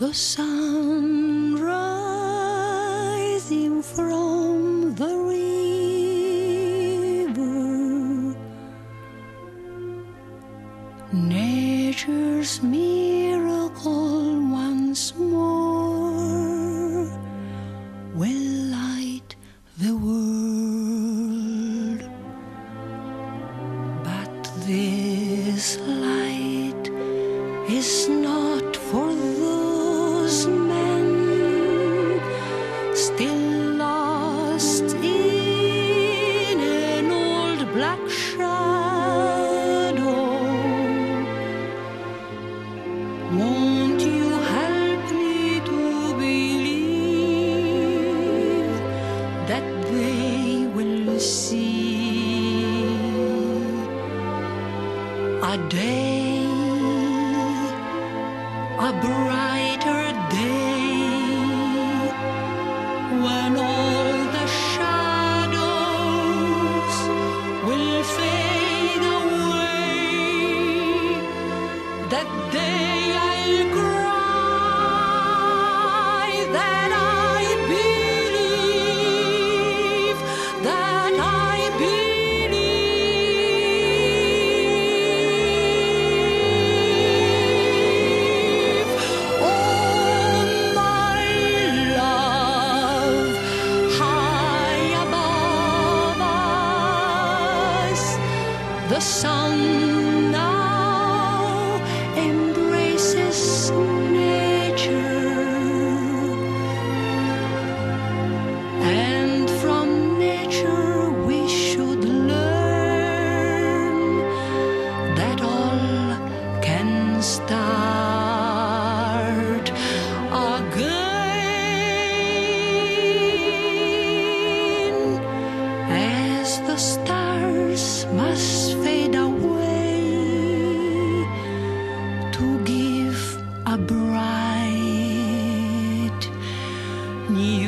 The sun rising from the river, nature's miracle once more will light the world. But this light is not for those men still lost in an old black shadow. Won't you help me to believe that they will see a day, a brighter day, when all the shadows will fade away? That day I'll cry that I believe, that I believe. Oh, my love, high above us, the sun now embraces nature, and from nature we should learn that all can start again, as the stars must fade away to give a bright new